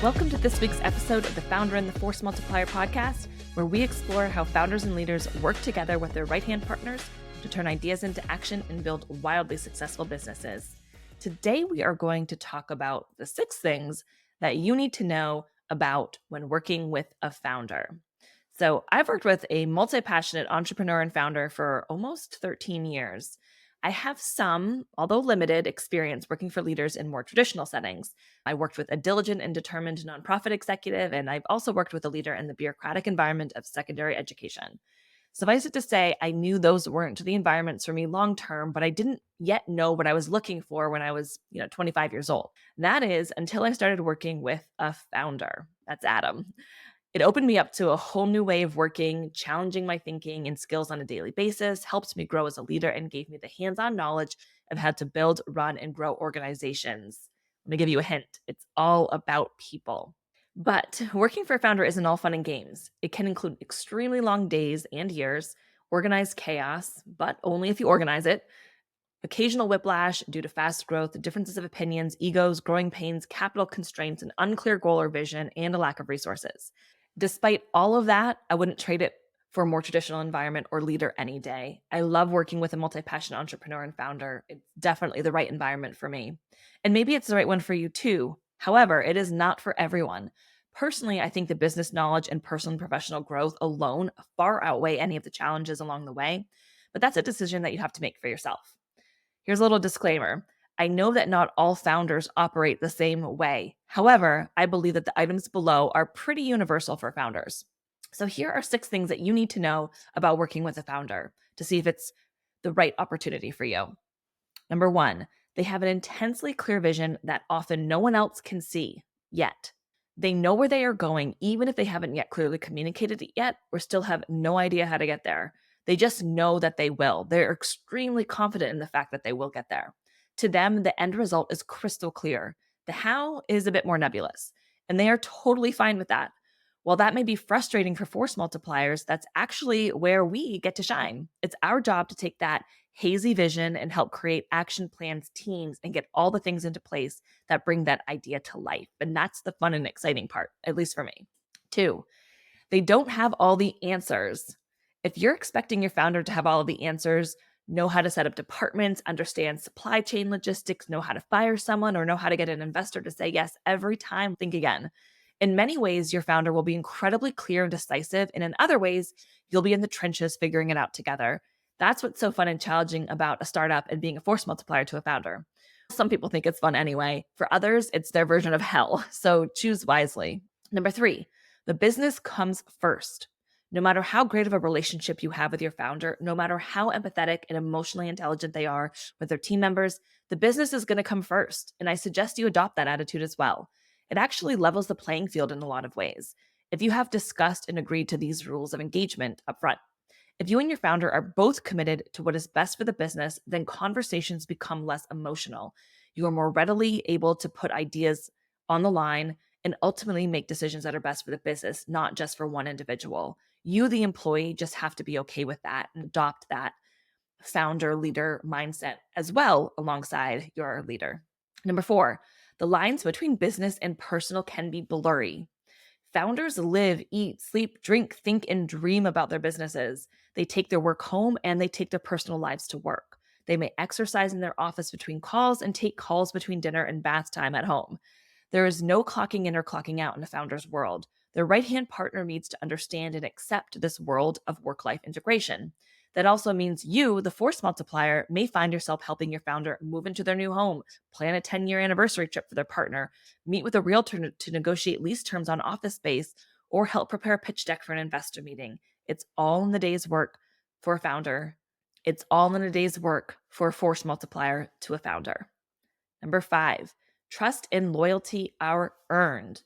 Welcome to this week's episode of the Founder and the Force Multiplier podcast, where we explore how founders and leaders work together with their right-hand partners to turn ideas into action and build wildly successful businesses. Today, we are going to talk about the 6 things that you need to know about when working with a founder. So I've worked with a multi-passionate entrepreneur and founder for almost 13 years. I have some, although limited, experience working for leaders in more traditional settings. I worked with a diligent and determined nonprofit executive, and I've also worked with a leader in the bureaucratic environment of secondary education. Suffice it to say, I knew those weren't the environments for me long term, but I didn't yet know what I was looking for when I was, 25 years old. That is until I started working with a founder. That's Adam. It opened me up to a whole new way of working, challenging my thinking and skills on a daily basis, helped me grow as a leader, and gave me the hands-on knowledge of how to build, run, and grow organizations. Let me give you a hint. It's all about people. But working for a founder isn't all fun and games. It can include extremely long days and years, organized chaos, but only if you organize it, occasional whiplash due to fast growth, differences of opinions, egos, growing pains, capital constraints, an unclear goal or vision, and a lack of resources. Despite all of that, I wouldn't trade it for a more traditional environment or leader any day. I love working with a multi-passionate entrepreneur and founder. It's definitely the right environment for me. And maybe it's the right one for you too. However, it is not for everyone. Personally, I think the business knowledge and personal and professional growth alone far outweigh any of the challenges along the way. But that's a decision that you have to make for yourself. Here's a little disclaimer. I know that not all founders operate the same way. However, I believe that the items below are pretty universal for founders. So here are 6 things that you need to know about working with a founder to see if it's the right opportunity for you. Number 1, they have an intensely clear vision that often no one else can see yet. They know where they are going, even if they haven't yet clearly communicated it yet or still have no idea how to get there. They just know that they will. They're extremely confident in the fact that they will get there. To them, the end result is crystal clear. The how is a bit more nebulous, and they are totally fine with that. While that may be frustrating for force multipliers, that's actually where we get to shine. It's our job to take that hazy vision and help create action plans, teams, and get all the things into place that bring that idea to life. And that's the fun and exciting part, at least for me. 2, they don't have all the answers. If you're expecting your founder to have all of the answers, know how to set up departments, understand supply chain logistics, know how to fire someone, or know how to get an investor to say yes every time, think again. In many ways, your founder will be incredibly clear and decisive, and in other ways, you'll be in the trenches figuring it out together. That's what's so fun and challenging about a startup and being a force multiplier to a founder. Some people think it's fun anyway. For others, it's their version of hell, so choose wisely. Number 3, the business comes first. No matter how great of a relationship you have with your founder, no matter how empathetic and emotionally intelligent they are with their team members, the business is going to come first. And I suggest you adopt that attitude as well. It actually levels the playing field in a lot of ways if you have discussed and agreed to these rules of engagement up front. If you and your founder are both committed to what is best for the business, then conversations become less emotional. You are more readily able to put ideas on the line and ultimately make decisions that are best for the business, not just for one individual. You, the employee, just have to be okay with that and adopt that founder leader mindset as well alongside your leader. Number 4, the lines between business and personal can be blurry. Founders live, eat, sleep, drink, think, and dream about their businesses. They take their work home and they take their personal lives to work. They may exercise in their office between calls and take calls between dinner and bath time at home. There is no clocking in or clocking out in a founder's world. Their right-hand partner needs to understand and accept this world of work-life integration. That also means you, the force multiplier, may find yourself helping your founder move into their new home, plan a 10-year anniversary trip for their partner, meet with a realtor to negotiate lease terms on office space, or help prepare a pitch deck for an investor meeting. It's all in the day's work for a founder. It's all in a day's work for a force multiplier to a founder. Number 5, trust and loyalty are earned.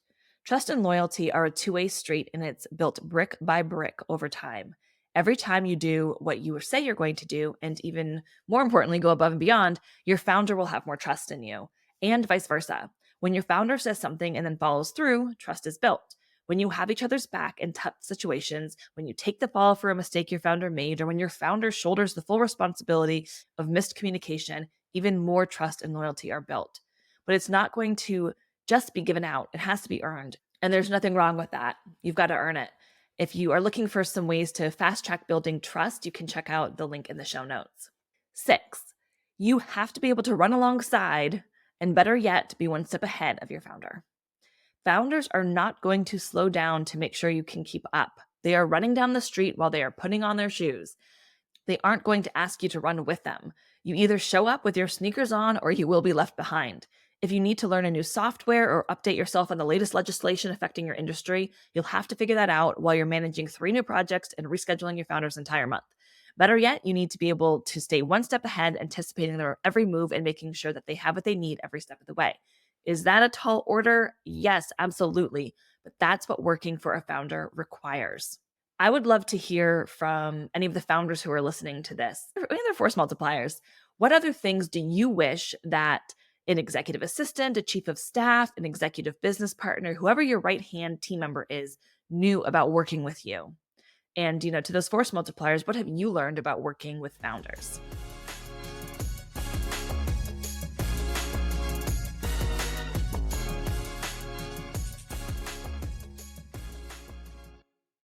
Trust and loyalty are a two-way street, and it's built brick by brick over time. Every time you do what you say you're going to do, and even more importantly, go above and beyond, your founder will have more trust in you, and vice versa. When your founder says something and then follows through, trust is built. When you have each other's back in tough situations, when you take the fall for a mistake your founder made, or when your founder shoulders the full responsibility of missed communication, even more trust and loyalty are built. But it's not going to just be given out. It has to be earned. And there's nothing wrong with that. You've got to earn it. If you are looking for some ways to fast track building trust, you can check out the link in the show notes. 6, you have to be able to run alongside, and better yet, be one step ahead of your founder. Founders are not going to slow down to make sure you can keep up. They are running down the street while they are putting on their shoes. They aren't going to ask you to run with them. You either show up with your sneakers on or you will be left behind. If you need to learn a new software or update yourself on the latest legislation affecting your industry, you'll have to figure that out while you're managing 3 new projects and rescheduling your founder's entire month. Better yet, you need to be able to stay one step ahead, anticipating their every move and making sure that they have what they need every step of the way. Is that a tall order? Yes, absolutely. But that's what working for a founder requires. I would love to hear from any of the founders who are listening to this, and their force multipliers. What other things do you wish that an executive assistant, a chief of staff, an executive business partner, whoever your right-hand team member is, knew about working with you? And, to those force multipliers, what have you learned about working with founders?